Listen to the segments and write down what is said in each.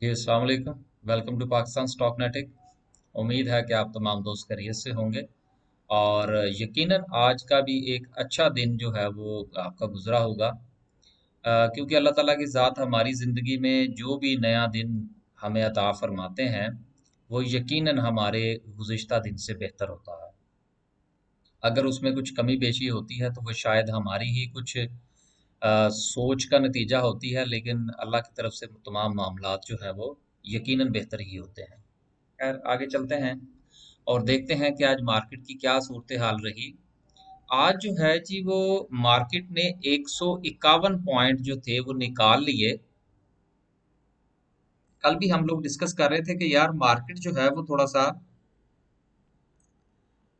जी अस्सलाम वालेकुम। Welcome to Pakistan stock नेटिक। उम्मीद है कि आप तमाम दोस्त खैरियत से होंगे और यकीनन आज का भी एक अच्छा दिन जो है वो आपका गुजरा होगा। क्योंकि अल्लाह ताला की ज़ात हमारी ज़िंदगी में जो भी नया दिन हमें अता फरमाते हैं वो यकीनन हमारे गुज़िश्ता दिन से बेहतर होता है। अगर उसमें कुछ कमी पेशी होती है तो वो शायद हमारी ही कुछ सोच का नतीजा होती है, लेकिन अल्लाह की तरफ से तमाम मामलात जो है वो यकीनन बेहतर ही होते हैं। खैर आगे चलते हैं और देखते हैं कि आज मार्केट की क्या सूरत हाल रही। आज जो है जी वो मार्केट ने 151 पॉइंट जो थे वो निकाल लिए। कल भी हम लोग डिस्कस कर रहे थे कि यार मार्केट जो है वो थोड़ा सा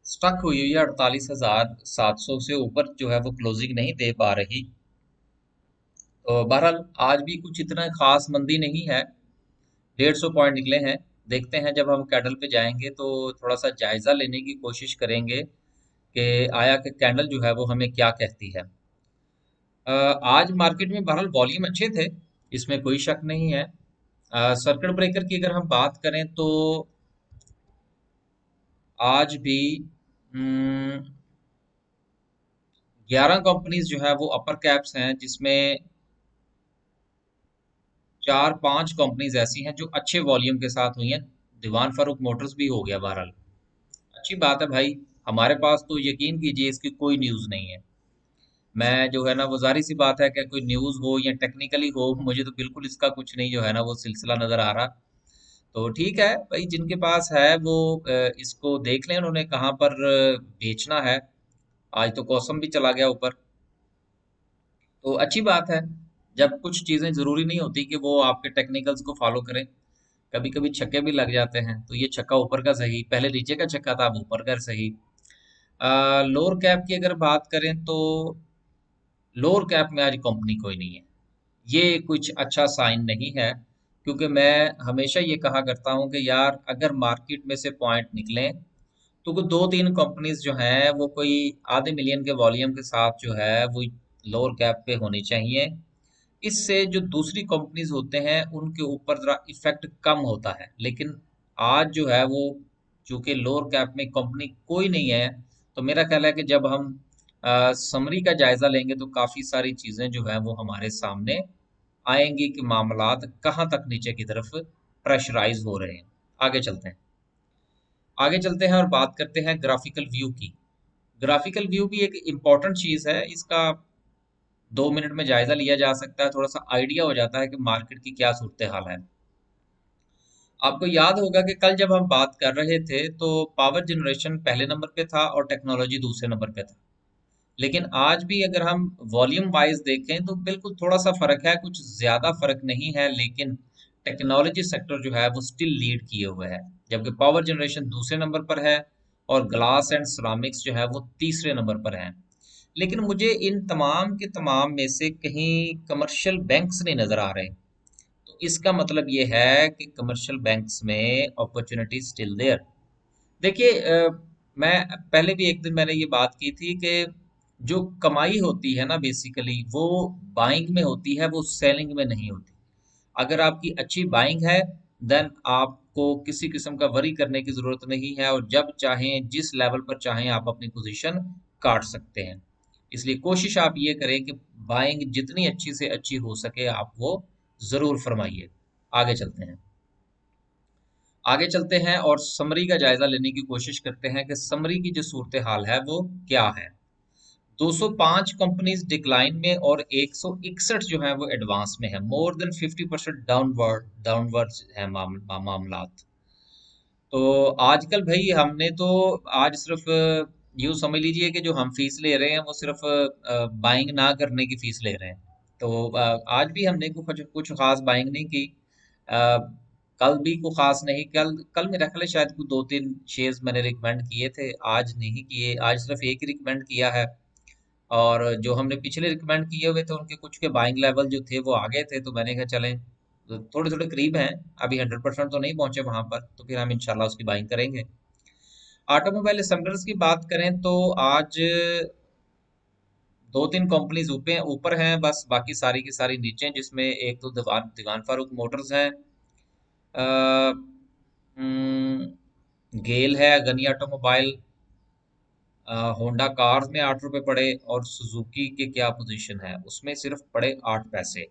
स्टक हुई हुई है, 48,700 से ऊपर जो है वो क्लोजिंग नहीं दे पा रही। तो बहरहाल आज भी कुछ इतना खास मंदी नहीं है, 150 पॉइंट निकले हैं। देखते हैं जब हम कैंडल पे जाएंगे तो थोड़ा सा जायजा लेने की कोशिश करेंगे कि आया कि कैंडल जो है वो हमें क्या कहती है। आज मार्केट में बहरहाल वॉल्यूम अच्छे थे, इसमें कोई शक नहीं है। सर्किट ब्रेकर की अगर हम बात करें तो आज भी 11 कंपनीज जो है वो अपर कैप्स हैं, जिसमें 4-5 कंपनीज ऐसी हैं जो अच्छे वॉल्यूम के साथ हुई हैं। दीवान फारूक मोटर्स भी हो गया बहरहाल। अच्छी बात है भाई। हमारे पास तो यकीन कीजिए इसकी कोई न्यूज़ नहीं है। मैं जो है ना वो जाहिर सी बात है कि कोई न्यूज़ हो या टेक्निकली हो, मुझे तो बिल्कुल इसका कुछ नहीं जो है ना वो सिलसिला नज़र आ रहा। तो ठीक है भाई, जिनके पास है वो इसको देख लें उन्होंने कहाँ पर बेचना है। आज तो कौसम भी चला गया ऊपर, तो अच्छी बात है। जब कुछ चीज़ें ज़रूरी नहीं होती कि वो आपके टेक्निकल्स को फॉलो करें। कभी कभी छक्के भी लग जाते हैं, तो ये छक्का ऊपर का सही, पहले नीचे का छक्का था अब ऊपर का सही। लोअर कैप की अगर बात करें तो लोअर कैप में आज कंपनी कोई नहीं है। ये कुछ अच्छा साइन नहीं है, क्योंकि मैं हमेशा ये कहा करता हूँ कि यार अगर मार्केट में से पॉइंट निकलें तो कोई दो तीन कंपनीज जो हैं वो कोई आधे मिलियन के वॉल्यूम के साथ जो है वो लोअर कैप पे होनी चाहिए। इससे जो दूसरी कंपनीज होते हैं उनके ऊपर जरा इफेक्ट कम होता है, लेकिन आज जो है वो चूंकि लोअर कैप में कंपनी कोई नहीं है, तो मेरा ख्याल है कि जब हम समरी का जायजा लेंगे तो काफी सारी चीजें जो है वो हमारे सामने आएंगी कि मामलात कहाँ तक नीचे की तरफ प्रेशराइज हो रहे हैं। आगे चलते हैं। आगे चलते हैं और बात करते हैं ग्राफिकल व्यू की। ग्राफिकल व्यू भी एक इम्पॉर्टेंट चीज है, इसका 2 मिनट में जायजा लिया जा सकता है, थोड़ा सा आइडिया हो जाता है कि मार्केट की क्या सूरत हाल है। आपको याद होगा कि कल जब हम बात कर रहे थे तो पावर जनरेशन पहले नंबर पे था और टेक्नोलॉजी दूसरे नंबर पे था। लेकिन आज भी अगर हम वॉल्यूम वाइज देखें तो बिल्कुल थोड़ा सा फर्क है, कुछ ज्यादा फर्क नहीं है, लेकिन टेक्नोलॉजी सेक्टर जो है वो स्टिल लीड किए हुए है, जबकि पावर जनरेशन दूसरे नंबर पर है और ग्लास एंड सिरामिक्स जो है वो तीसरे नंबर पर है। लेकिन मुझे इन तमाम के तमाम में से कहीं कमर्शियल बैंक्स नहीं नजर आ रहे। तो इसका मतलब ये है कि कमर्शियल बैंक्स में अपॉर्चुनिटी स्टिल देयर। देखिए मैं पहले भी एक दिन मैंने ये बात की थी कि जो कमाई होती है ना बेसिकली वो बाइंग में होती है, वो सेलिंग में नहीं होती। अगर आपकी अच्छी बाइंग है देन आपको किसी किस्म का वरी करने की जरूरत नहीं है, और जब चाहें जिस लेवल पर चाहें आप अपनी पोजीशन काट सकते हैं। इसलिए कोशिश आप ये करें कि बाइंग जितनी अच्छी से अच्छी हो सके आप वो जरूर फरमाइए। आगे चलते हैं। आगे चलते हैं और समरी का जायजा लेने की कोशिश करते हैं कि समरी की जो सूरत हाल है वो क्या है। 205 कंपनीज डिक्लाइन में और 161 जो है वो एडवांस में है। मोर देन 50% डाउनवर्ड है मामलात। तो आजकल भाई हमने तो आज सिर्फ यूँ समझ लीजिए कि जो हम फीस ले रहे हैं वो सिर्फ बाइंग ना करने की फीस ले रहे हैं। तो आज भी हमने कुछ कुछ खास बाइंग नहीं की। अ, कल भी कुछ खास नहीं। कल कल मेरा ख्याल है शायद कुछ दो तीन शेयर्स मैंने रिकमेंड किए थे, आज नहीं किए। आज सिर्फ एक ही रिकमेंड किया है। और जो हमने पिछले रिकमेंड किए हुए थे उनके कुछ के बाइंग लेवल जो थे वो आगे थे, तो मैंने कहा चलें थोड़े थोड़े करीब हैं। अभी 100% तो नहीं पहुंचे वहां पर, तो फिर हम इंशाल्लाह उसकी बाइंग करेंगे। ऑटोमोबाइल असेंबलर्स की बात करें तो आज दो तीन कंपनीज ऊपर ऊपर हैं, बस बाकी सारी की सारी नीचे हैं, जिसमें एक तो दीवान दीवान फारूक मोटर्स हैं, गेल है, गनी ऑटोमोबाइल, होंडा कार्स में 8 रुपए पड़े, और सुजुकी के क्या पोजीशन है उसमें सिर्फ पड़े 8 पैसे।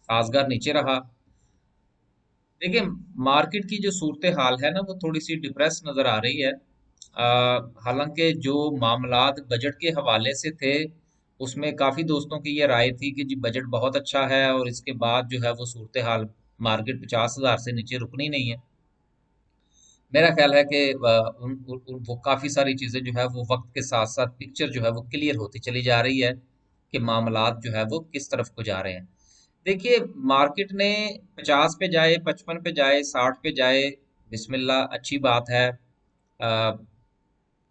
साजगार नीचे रहा। देखिए, मार्केट की जो सूरत हाल है ना वो थोड़ी सी डिप्रेस नजर आ रही है। हालांकि जो मामलात बजट के हवाले से थे उसमें काफी दोस्तों की ये राय थी कि जी बजट बहुत अच्छा है और इसके बाद जो है वो सूरत हाल मार्केट 50,000 से नीचे रुकनी नहीं है। मेरा ख्याल है कि वो काफी सारी चीजें जो है वो वक्त के साथ साथ पिक्चर जो है वो क्लियर होती चली जा रही है कि मामलात जो है वो किस तरफ को जा रहे हैं। देखिए, मार्केट ने 50 पे जाए, 55 पे जाए, 60 पे जाए, बिस्मिल्लाह, अच्छी बात है। अ,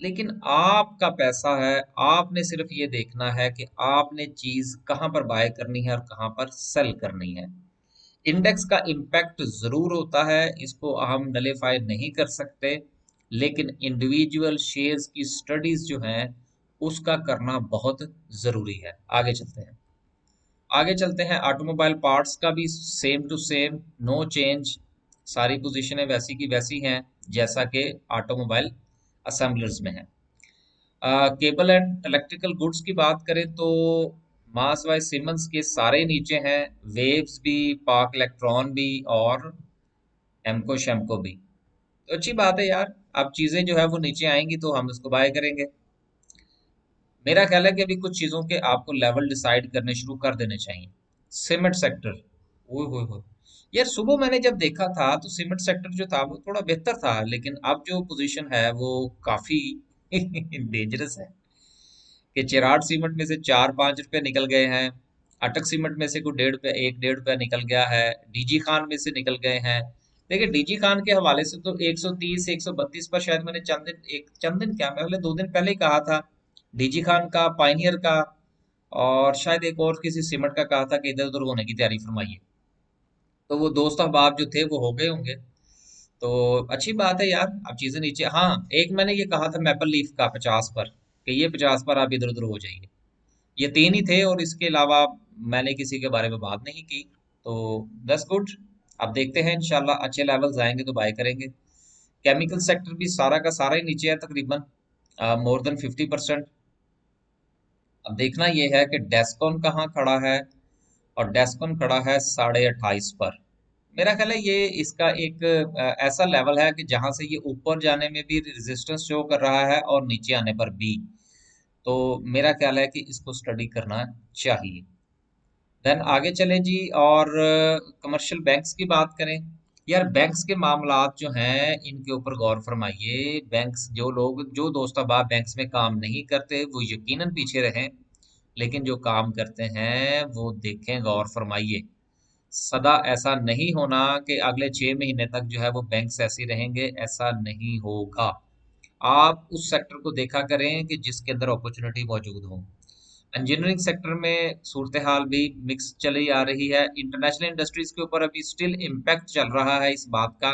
लेकिन आपका पैसा है, आपने सिर्फ ये देखना है कि आपने चीज कहाँ पर बाय करनी है और कहाँ पर सेल करनी है। इंडेक्स का इम्पैक्ट जरूर होता है, इसको हम नलीफाई नहीं कर सकते, लेकिन इंडिविजुअल शेयर्स की स्टडीज जो हैं उसका करना बहुत जरूरी है। आगे चलते हैं ऑटोमोबाइल पार्ट्स का भी same to same, no change. सारी पोजीशनें वैसी की वैसी हैं जैसा कि ऑटोमोबाइल असेंबलर्स में है। केबल एंड इलेक्ट्रिकल गुड्स की बात करें तो मास वाइज सिमंस के सारे नीचे हैं, वेव्स भी, पाक इलेक्ट्रॉन भी, और एमको शेमको भी। तो अच्छी बात है यार। अब चीजें जो है वो नीचे आएंगी तो हम इसको बाय करेंगे। मेरा ख्याल है कि अभी कुछ चीजों के आपको लेवल डिसाइड करने शुरू कर देने चाहिए। सीमेंट सेक्टर, ओए होए होए, यार सुबह मैंने जब देखा था तो सीमेंट सेक्टर जो था वो थोड़ा बेहतर था, लेकिन अब जो पोजीशन है वो काफी डेंजरस है कि चिराड सीमेंट में से 4-5 रुपए निकल गए हैं, अटक सीमेंट में से कोई 1.5 रुपया, 1-1.5 रुपया निकल गया है, डीजी खान में से निकल गए हैं। देखिए, डीजी खान के हवाले से तो 130 132 पर शायद मैंने चंद दिन क्या, पहले 2 दिन पहले ही कहा था, डीजी खान का, पाइनियर का, और शायद एक और किसी सीमेंट का कहा था कि इधर उधर होने की तैयारी फरमाइए। तो वो दोस्त अहबाब जो थे वो हो गए होंगे। तो अच्छी बात है यार, अब चीजें नीचे। हाँ, एक मैंने ये कहा था मैपल लीफ का 50 पर, कि ये 50 पर आप इधर उधर हो जाइए। ये तीन ही थे और इसके अलावा मैंने किसी के बारे में बात नहीं की। तो दस गुड। अब देखते हैं, इंशाल्लाह अच्छे लेवल्स आएंगे तो बाय करेंगे। केमिकल सेक्टर भी सारा का सारा ही नीचे है तकरीबन, मोर देन 50%। अब देखना यह है कि डेस्कॉन कहाँ खड़ा है, और डेस्कॉन खड़ा है 28.5 पर। मेरा ख्याल है ये इसका एक ऐसा लेवल है कि जहां से ये ऊपर जाने में भी रेजिस्टेंस शो कर रहा है और नीचे आने पर भी। तो मेरा ख्याल है कि इसको स्टडी करना चाहिए। देन आगे चले जी, और कमर्शियल बैंक्स की बात करें। यार, बैंक्स के मामलात जो हैं इनके ऊपर गौर फरमाइए। बैंक्स, जो दोस्त अहबाब बैंक्स में काम नहीं करते वो यकीनन पीछे रहें, लेकिन जो काम करते हैं वो देखें, गौर फरमाइए। सदा ऐसा नहीं होना कि अगले 6 महीने तक जो है वो बैंक्स ऐसे रहेंगे, ऐसा नहीं होगा। आप उस सेक्टर को देखा करें कि जिसके अंदर अपॉर्चुनिटी मौजूद हो। इंजीनियरिंग सेक्टर में सूरत हाल भी मिक्स चली आ रही है। इंटरनेशनल इंडस्ट्रीज के ऊपर अभी स्टिल इम्पैक्ट चल रहा है इस बात का,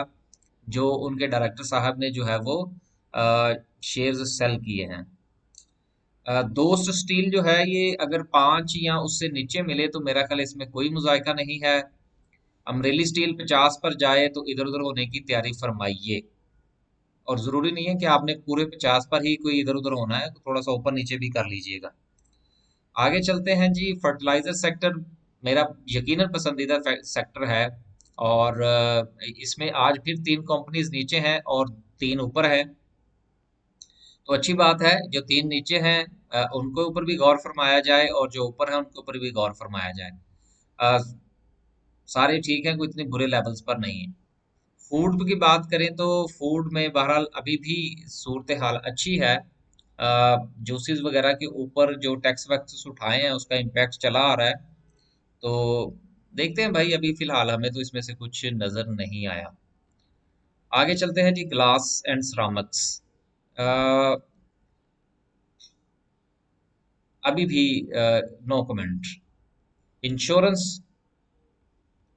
जो उनके डायरेक्टर साहब ने जो है वो शेयर्स सेल किए हैं। दोस्त स्टील जो है ये अगर 5 या उससे नीचे मिले तो मेरा ख्याल इसमें कोई मुजायका नहीं है। अमरेली स्टील 50 पर जाए तो इधर उधर होने की तैयारी फरमाइए, और जरूरी नहीं है कि आपने पूरे 50 पर ही कोई इधर उधर होना है, तो थोड़ा सा ऊपर नीचे भी कर लीजिएगा। आगे चलते हैं जी, फर्टिलाइजर सेक्टर मेरा यकीनन पसंदीदा सेक्टर है, और इसमें आज फिर 3 कंपनीज नीचे हैं और 3 ऊपर है। तो अच्छी बात है, जो 3 नीचे हैं उनको ऊपर भी गौर फरमाया जाए, और जो ऊपर है उनके ऊपर भी गौर फरमाया जाए। अ, सारे ठीक हैं, कोई इतने बुरे लेवल्स पर नहीं है। फूड की बात करें तो फूड में बहरहाल अभी भी सूरत हाल अच्छी है। जूसेस वगैरह के ऊपर जो टैक्स वैक्स उठाए हैं उसका इम्पैक्ट चला आ रहा है। तो देखते हैं भाई, अभी फिलहाल हमें तो इसमें से कुछ नजर नहीं आया। आगे चलते हैं जी, ग्लास एंड सिरामिक्स। अभी भी नो कमेंट। इंश्योरेंस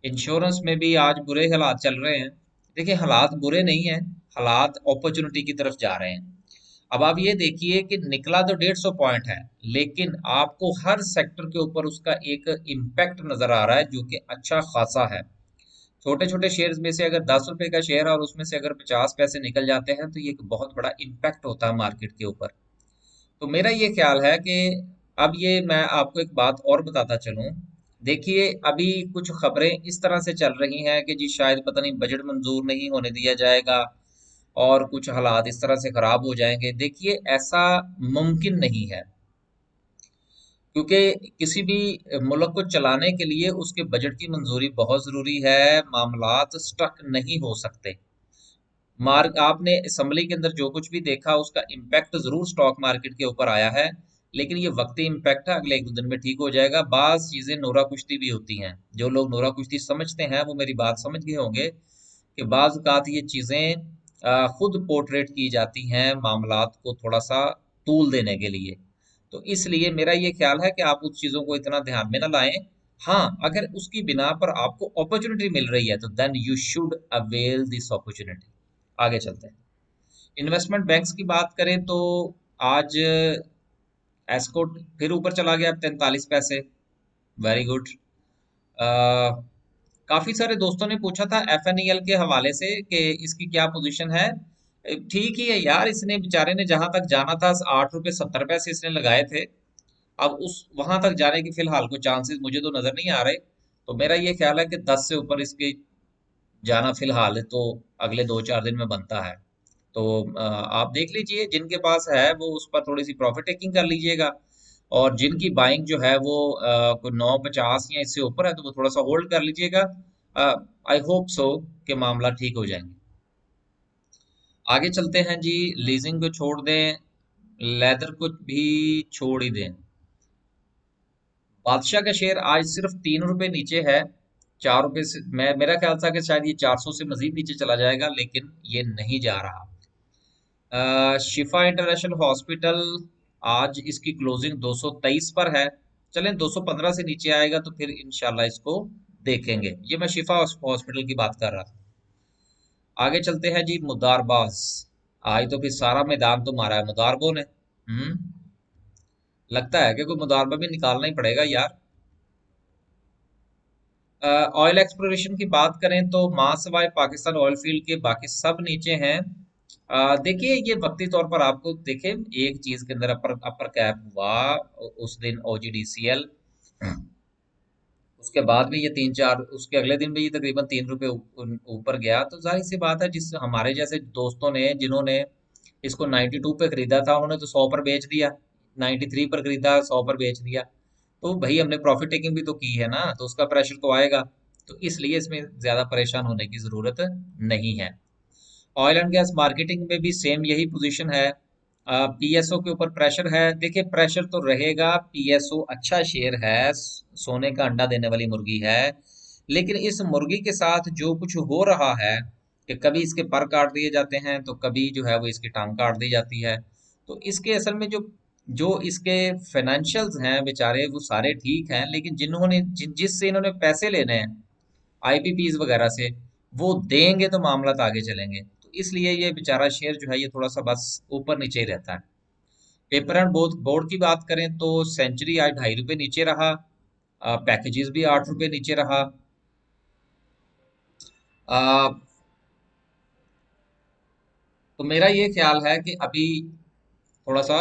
इंश्योरेंस में भी आज बुरे हालात चल रहे हैं। देखिए, हालात बुरे नहीं हैं, हालात अपॉर्चुनिटी की तरफ जा रहे हैं। अब आप ये देखिए कि निकला तो 150 पॉइंट है, लेकिन आपको हर सेक्टर के ऊपर उसका एक इम्पैक्ट नजर आ रहा है जो कि अच्छा खासा है। छोटे छोटे शेयर्स में से अगर 10 रुपए का शेयर है और उसमें से अगर 50 पैसे निकल जाते हैं तो ये एक बहुत बड़ा इम्पैक्ट होता है मार्केट के ऊपर। तो मेरा ये ख्याल है कि अब ये मैं आपको एक बात और बताता चलूं। देखिए, अभी कुछ खबरें इस तरह से चल रही हैं कि जी शायद पता नहीं बजट मंजूर नहीं होने दिया जाएगा और कुछ हालात इस तरह से खराब हो जाएंगे। देखिए, ऐसा मुमकिन नहीं है, क्योंकि किसी भी मुल्क को चलाने के लिए उसके बजट की मंजूरी बहुत जरूरी है। मामलात स्टक नहीं हो सकते। मार्क आपने असम्बली के अंदर जो कुछ भी देखा उसका इम्पैक्ट जरूर स्टॉक मार्केट के ऊपर आया है, लेकिन ये वक्ती इम्पैक्ट है, अगले एक दो दिन में ठीक हो जाएगा। बाज चीजें नोरा कुश्ती भी होती हैं। जो लोग नोरा कुश्ती समझते हैं वो मेरी बात समझ गए होंगे कि बाज औक़ात ये चीजें खुद पोर्ट्रेट की जाती हैं मामलात को थोड़ा सा तूल देने के लिए। तो इसलिए मेरा ये ख्याल है कि आप उस चीजों को इतना ध्यान में ना लाएं। हाँ, अगर उसकी बिना पर आपको अपॉर्चुनिटी मिल रही है तो then you should avail this opportunity. आगे चलते हैं। इन्वेस्टमेंट बैंक्स की बात करें तो आज एस्कोट फिर ऊपर चला गया 43 पैसे। Very good. काफी सारे दोस्तों ने पूछा था एफएनईएल के हवाले से कि इसकी क्या पोजीशन है। ठीक ही है यार, इसने बेचारे ने जहां तक जाना था 8 रुपए 70 पैसे इसने लगाए थे। अब उस वहां तक जाने की फिलहाल कोई चांसेस मुझे तो नजर नहीं आ रहे। तो मेरा ये ख्याल है कि 10 से ऊपर इसके जाना फिलहाल तो अगले 2 4 दिन में बनता है। तो आप देख लीजिए, जिनके पास है वो उस पर थोड़ी सी प्रॉफिट टेकिंग कर लीजिएगा। और जिनकी बाइंग जो है वो कोई 950 या इससे ऊपर है तो वो थोड़ा सा होल्ड कर लीजिएगा। आई होप सो कि मामला ठीक हो जाएंगे। आगे चलते हैं जी। लीजिंग को छोड़ दें, लेदर को भी छोड़ ही दें। बादशाह का शेयर आज सिर्फ 3 रुपए नीचे है। 4 रुपए से मैं मेरा ख्याल था कि शायद ये 400 से मजीद नीचे चला जाएगा, लेकिन ये नहीं जा रहा। शिफा इंटरनेशनल हॉस्पिटल, आज इसकी क्लोजिंग 223 पर है। चलें, 215 से नीचे आएगा तो फिर इंशाल्लाह इसको देखेंगे। ये मैं शिफा हॉस्पिटल की बात कर रहा था। आगे चलते हैं जी। मुदारबाज, आज तो फिर सारा मैदान तो मारा है मुदारबों ने। लगता है कि कोई मुदारबा भी निकालना ही पड़ेगा यार। ऑयल एक्सप्लोरेशन की बात करें तो मां सवाए पाकिस्तान ऑयल फील्ड के बाकी सब नीचे हैं। देखिए, ये वक्ती तौर पर आपको देखें, एक चीज के अंदर अपर अपर कैप हुआ उस दिन ओजीडीसीएल। उसके बाद भी ये 3 4, उसके अगले दिन भी ये तकरीबन 3 रुपए ऊपर गया। तो जाहिर सी बात है, जिस हमारे जैसे दोस्तों ने जिन्होंने इसको 92 पे खरीदा था उन्होंने तो 100 पर बेच दिया। 93 पर खरीदा, 100 पर बेच दिया। तो भाई हमने प्रॉफिट टेकिंग भी तो की है ना, तो उसका प्रेशर तो आएगा। तो इसलिए इसमें ज्यादा परेशान होने की जरूरत नहीं है। ऑयल एंड गैस मार्केटिंग में भी सेम यही पोजीशन है। पीएसओ के ऊपर प्रेशर है। देखिए, प्रेशर तो रहेगा। पीएसओ अच्छा शेयर है, सोने का अंडा देने वाली मुर्गी है। लेकिन इस मुर्गी के साथ जो कुछ हो रहा है कि कभी इसके पर काट दिए जाते हैं तो कभी जो है वो इसकी टांग काट दी जाती है। तो इसके असल में जो जो इसके फाइनेंशियल्स हैं बेचारे वो सारे ठीक हैं, लेकिन जिससे इन्होंने पैसे लेने हैं आईपीपीज वगैरह से, वो देंगे तो मामला तो आगे चलेंगे। तो इसलिए ये बेचारा शेयर जो है ये थोड़ा सा बस ऊपर नीचे ही रहता है। पेपर एंड बोर्ड बोर्ड की बात करें तो सेंचुरी आज 2.5 रुपए नीचे रहा। पैकेजेस भी 8 रुपए नीचे रहा। आ, तो मेरा ये ख्याल है कि अभी थोड़ा सा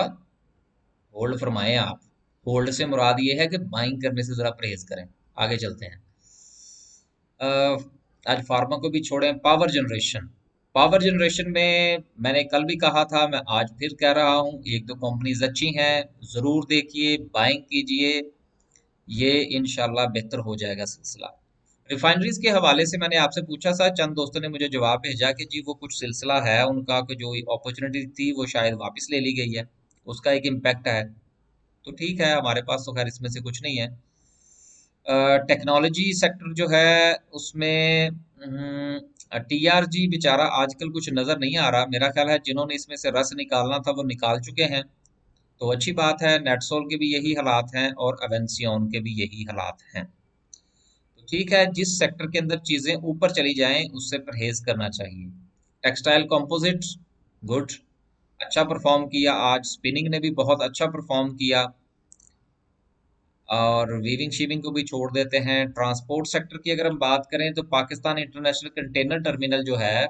होल्ड फरमाएं आप। होल्ड से मुराद ये है कि बाइंग करने से जरा परहेज करें। आगे चलते हैं। अ, आज फार्मा को भी छोड़ें। पावर जनरेशन, पावर जनरेशन में मैंने कल भी कहा था, मैं आज फिर कह रहा हूँ, एक दो कंपनीज अच्छी हैं, जरूर देखिए, बाइंग कीजिए। ये इंशाल्लाह बेहतर हो जाएगा सिलसिला। रिफाइनरीज के हवाले से मैंने आपसे पूछा था, चंद दोस्तों ने मुझे जवाब भेजा कि जी वो कुछ सिलसिला है उनका कि जो अपॉर्चुनिटी थी वो शायद वापस ले ली गई है, उसका एक इम्पैक्ट है। तो ठीक है, हमारे पास तो खैर इसमें से कुछ नहीं है। टेक्नोलॉजी सेक्टर जो है उसमें टीआरजी बेचारा आजकल कुछ नजर नहीं आ रहा। मेरा ख्याल है जिन्होंने इसमें से रस निकालना था वो निकाल चुके हैं। तो अच्छी बात है। नेटसोल के भी यही हालात हैं और अवेंसियन के भी यही हालात हैं। तो ठीक है, जिस सेक्टर के अंदर चीजें ऊपर चली जाएं उससे परहेज करना चाहिए। टेक्सटाइल कंपोजिट, गुड, अच्छा परफॉर्म किया। आज स्पिनिंग ने भी बहुत अच्छा परफॉर्म किया। और वीविंग शीविंग को भी छोड़ देते हैं। ट्रांसपोर्ट सेक्टर की अगर हम बात करें तो पाकिस्तान इंटरनेशनल कंटेनर टर्मिनल जो है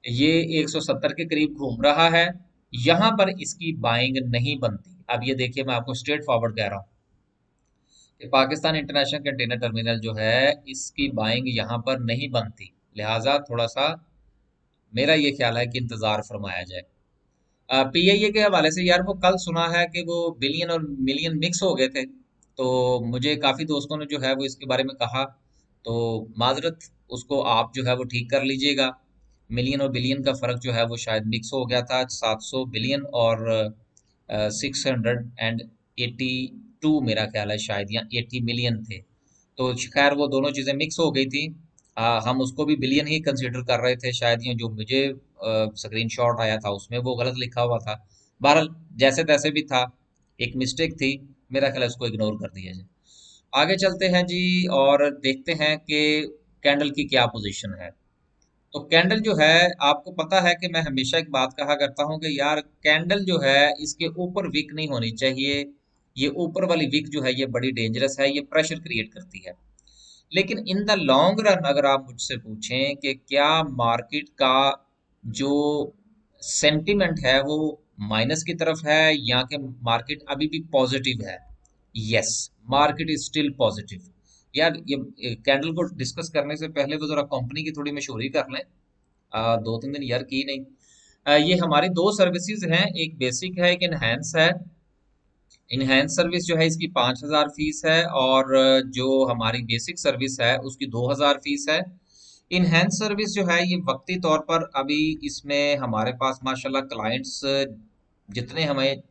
ये 170 के करीब घूम रहा है। यहाँ पर इसकी बाइंग नहीं बनती। अब ये देखिए, मैं आपको स्ट्रेट फॉरवर्ड कह रहा हूँ कि पाकिस्तान इंटरनेशनल कंटेनर टर्मिनल जो है इसकी बाइंग यहाँ पर नहीं बनती। लिहाजा थोड़ा सा मेरा ये ख्याल है कि इंतजार फरमाया जाए। पीआईए के हवाले से यार, वो कल सुना है कि वो बिलियन और मिलियन मिक्स हो गए थे। तो मुझे काफी दोस्तों ने जो है वो इसके बारे में कहा। तो माजरत, उसको आप जो है वो ठीक कर लीजिएगा। मिलियन और बिलियन का फर्क जो है वो शायद मिक्स हो गया था। 700 बिलियन और 682 मेरा ख्याल है शायद, या 80 मिलियन थे। तो खैर वो दोनों चीजें मिक्स हो गई थी। हम उसको भी बिलियन ही कंसीडर कर रहे थे शायद, ये जो मुझे स्क्रीनशॉट आया था उसमें वो गलत लिखा हुआ था। बहरहाल, जैसे तैसे भी था, एक मिस्टेक थी। मेरा ख्याल है उसको इग्नोर कर दिया जाए। आगे चलते हैं जी, और देखते हैं कि कैंडल की क्या पोजीशन है। तो कैंडल जो है, आपको पता है कि मैं हमेशा एक बात कहा करता हूं कि यार कैंडल जो है इसके ऊपर विक नहीं होनी चाहिए। ये ऊपर वाली विक जो है ये बड़ी डेंजरस है, ये प्रेशर क्रिएट करती है। लेकिन इन द लॉन्ग रन अगर आप मुझसे पूछें कि क्या मार्केट का जो सेंटिमेंट है वो माइनस की तरफ है या कि मार्केट अभी भी पॉजिटिव है। Yes, market is still positive. यार ये कैंडल को डिस्कस करने से पहले वो जरा कंपनी की थोड़ी मशहूरी कर लें। 2-3 दिन यार की नहीं। ये हमारी दो सर्विसेज हैं, एक बेसिक है, एक इनहेंस है। इनहेंस सर्विस जो है इसकी 5,000 फीस है, और जो हमारी बेसिक सर्विस है उसकी 2,000 फीस है। इनहेंस सर्विस जो है ये वक्ती तौर पर अभी इसमें हमारे पास माशाल्लाह क्लाइंट्स जितने हमें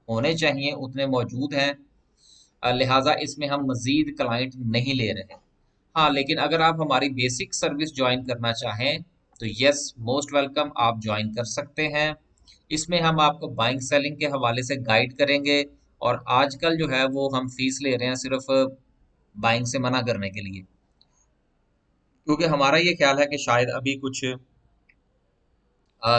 होने चाहिए उतने मौजूद हैं। लिहाजा इसमें हम मजीद क्लाइंट नहीं ले रहे। हाँ, लेकिन अगर आप हमारी बेसिक सर्विस ज्वाइन करना चाहें तो यस, मोस्ट वेलकम, आप ज्वाइन कर सकते हैं। इसमें हम आपको बाइंग सेलिंग के हवाले से गाइड करेंगे। और आजकल जो है वो हम फीस ले रहे हैं सिर्फ बाइंग से मना करने के लिए, क्योंकि हमारा ये ख्याल है कि शायद अभी कुछ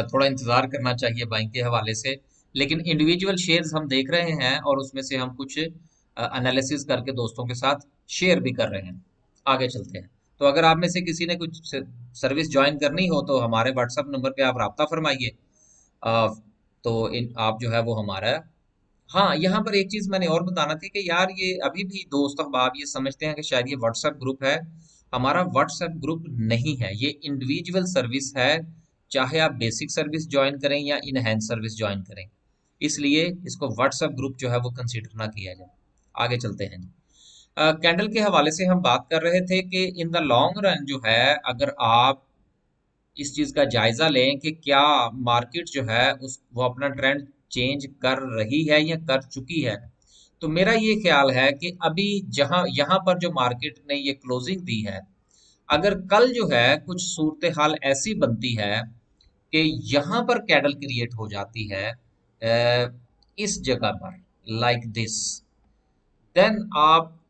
थोड़ा इंतजार करना चाहिए बाइंग के हवाले से। लेकिन इंडिविजुअल शेयर्स हम देख रहे हैं और उसमें से हम कुछ एनालिसिस करके दोस्तों के साथ शेयर भी कर रहे हैं। आगे चलते हैं। तो अगर आप में से किसी ने कुछ सर्विस ज्वाइन करनी हो तो हमारे व्हाट्सएप नंबर पे आप राब्ता फरमाइए। अ, तो इन आप जो है वो हमारा। हाँ, यहाँ पर एक चीज मैंने और बताना थी कि यार ये अभी भी दोस्त अहबाब ये समझते हैं कि शायद ये व्हाट्सएप ग्रुप है। हमारा व्हाट्सएप ग्रुप नहीं है, ये इंडिविजुअल सर्विस है। चाहे आप बेसिक सर्विस ज्वाइन करें या इनहैंस सर्विस ज्वाइन करें, इसलिए इसको व्हाट्सएप ग्रुप जो है वो कंसीडर ना किया जाए। आगे चलते हैं जी। कैंडल के हवाले से हम बात कर रहे थे कि इन द लॉन्ग रन जो है, अगर आप इस चीज का जायजा लें कि क्या मार्केट जो है उस वो अपना ट्रेंड चेंज कर रही है या कर चुकी है, तो मेरा ये ख्याल है कि अभी जहां यहाँ पर जो मार्केट ने ये क्लोजिंग दी है, अगर कल जो है कुछ सूरत हाल ऐसी बनती है कि यहाँ पर कैडल क्रिएट हो जाती है इस जगह पर, लाइक दिस, देन आप,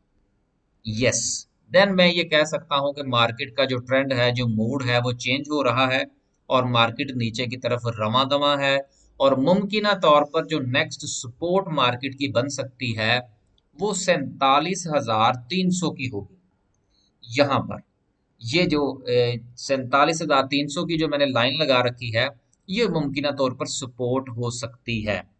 यस, देन मैं ये कह सकता हूं कि मार्केट का जो ट्रेंड है, जो मूड है, वो चेंज हो रहा है और मार्केट नीचे की तरफ रवा दवा है। और मुमकिन तौर पर जो नेक्स्ट सपोर्ट मार्केट की बन सकती है वो 47,300 की होगी। यहाँ पर ये जो 47,300 की जो मैंने लाइन लगा रखी है, ये मुमकिन तौर पर सपोर्ट हो सकती है।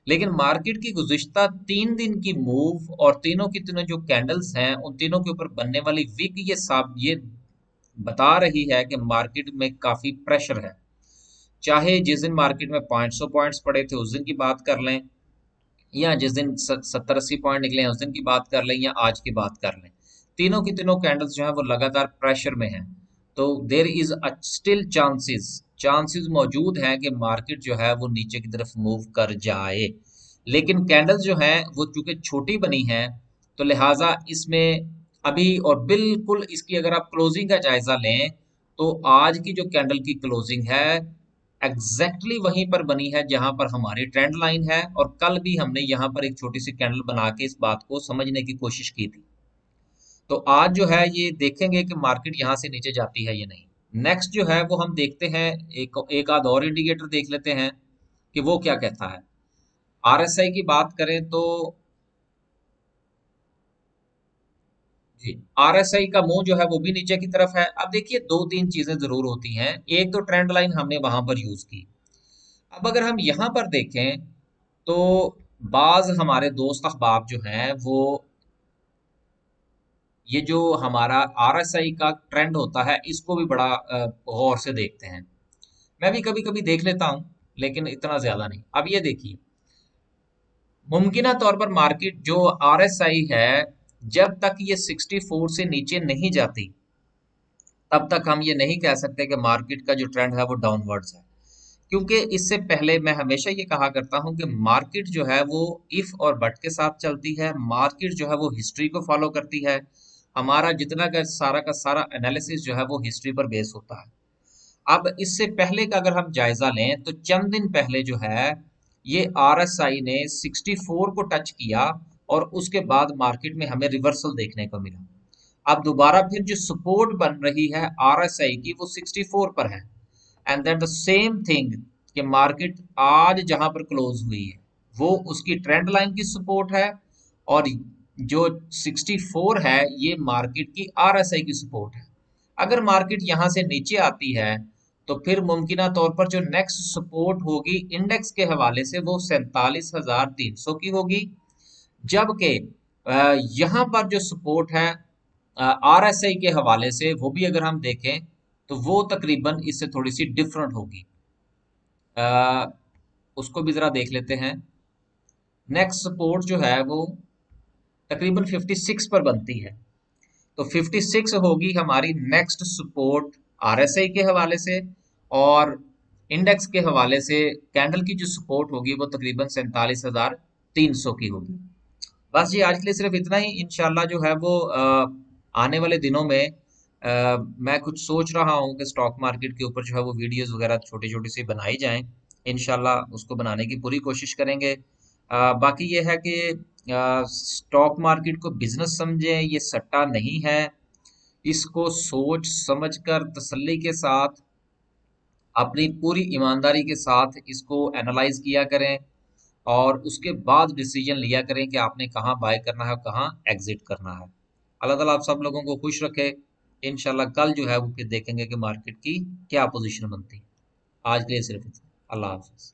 लेकिन मार्केट की गुज़िश्ता 3 दिन की मूव और तीनों की तीनों जो कैंडल्स हैं उन तीनों के ऊपर बनने वाली विक ये बता रही है कि मार्केट में काफी प्रेशर है। चाहे जिस दिन मार्केट में 500 पॉइंट्स पड़े थे उस दिन की बात कर लें, या जिस दिन 70-80 पॉइंट निकले हैं उस दिन की बात कर लें, या आज की बात कर लें, तीनों की तीनों कैंडल्स जो है वो लगातार प्रेशर में हैं। तो there is still chances, chances मौजूद हैं कि मार्केट जो है वो नीचे की तरफ मूव कर जाए। लेकिन कैंडल्स जो हैं वो चूंकि छोटी बनी हैं, तो लिहाजा इसमें अभी, और बिल्कुल इसकी अगर आप क्लोजिंग का जायजा लें तो आज की जो कैंडल की क्लोजिंग है एग्जैक्टली वहीं पर बनी है जहां पर हमारी ट्रेंड लाइन है। और कल भी हमने यहाँ पर एक छोटी सी कैंडल बना के इस बात को समझने की कोशिश की थी। तो आज जो है ये देखेंगे कि मार्केट यहाँ से नीचे जाती है या नहीं। नेक्स्ट जो है वो हम देखते हैं, एक आध और इंडिकेटर देख लेते हैं कि वो क्या कहता है। आरएसआई की बात करें तो जी। आरएसआई का मुंह जो है वो भी नीचे की तरफ है। अब देखिए दो तीन चीजें जरूर होती हैं। एक तो ट्रेंड लाइन हमने वहां पर यूज की। अब अगर हम यहाँ पर देखें तो बाज हमारे दोस्त अहबाब जो हैं वो ये जो हमारा आरएसआई का ट्रेंड होता है इसको भी बड़ा गौर से देखते हैं। मैं भी कभी कभी देख लेता हूँ, लेकिन इतना ज्यादा नहीं। अब ये देखिए, मुमकिन तौर पर मार्केट जो आरएसआई है, जब तक ये 64 से नीचे नहीं जाती तब तक हम ये नहीं कह सकते कि मार्केट का जो ट्रेंड है वो डाउनवर्ड्स है। क्योंकि इससे पहले मैं हमेशा ये कहा करता हूं कि मार्केट जो है वो इफ और बट के साथ चलती है। मार्केट जो है वो हिस्ट्री को फॉलो करती है। हमारा जितना का सारा एनालिसिस जो है वो हिस्ट्री पर बेस होता है। अब इससे पहले का अगर हम जायजा लें तो चंद दिन पहले जो है ये आरएसआई ने 64 को टच किया और उसके बाद मार्केट में हमें रिवर्सल देखने को मिला। अब दोबारा फिर जो सपोर्ट बन रही है आरएसआई की वो 64 पर है। And that the same thing कि मार्केट आज जहां पर क्लोज हुई है वो उसकी ट्रेंड लाइन की सपोर्ट है। और जो 64 है ये मार्केट की आरएसआई की सपोर्ट है। अगर मार्केट यहां से नीचे आती है तो फिर मुमकिन तौर पर जो नेक्स्ट सपोर्ट होगी इंडेक्स के हवाले से वो 47,300 की होगी। जबकि यहाँ पर जो सपोर्ट है आरएसआई के हवाले से वो भी अगर हम देखें तो वो तकरीबन इससे थोड़ी सी डिफरेंट होगी। अ, उसको भी जरा देख लेते हैं। नेक्स्ट सपोर्ट जो है वो तकरीबन 56 पर बनती है। तो 56 होगी हमारी नेक्स्ट सपोर्ट आरएसआई के हवाले से। और इंडेक्स के हवाले से कैंडल की जो सपोर्ट होगी वो तकरीबन 47,300 की होगी। बस जी आज के लिए सिर्फ इतना ही। इंशाल्लाह जो है वो आने वाले दिनों में मैं कुछ सोच रहा हूँ कि स्टॉक मार्केट के ऊपर जो है वो वीडियोस वगैरह छोटी छोटी सी बनाई जाएं। इंशाल्लाह उसको बनाने की पूरी कोशिश करेंगे। बाकी ये है कि स्टॉक मार्केट को बिजनेस समझें, ये सट्टा नहीं है। इसको सोच समझकर तसल्ली के साथ अपनी पूरी ईमानदारी के साथ इसको एनालाइज किया करें और उसके बाद डिसीजन लिया करें कि आपने कहाँ बाय करना है और कहाँ एग्जिट करना है। अल्लाह ताला आप सब लोगों को खुश रखे। इंशाल्लाह कल जो है वो फिर देखेंगे कि मार्केट की क्या पोजीशन बनती है। आज के लिए सिर्फ इतना। अल्लाह हाफिज।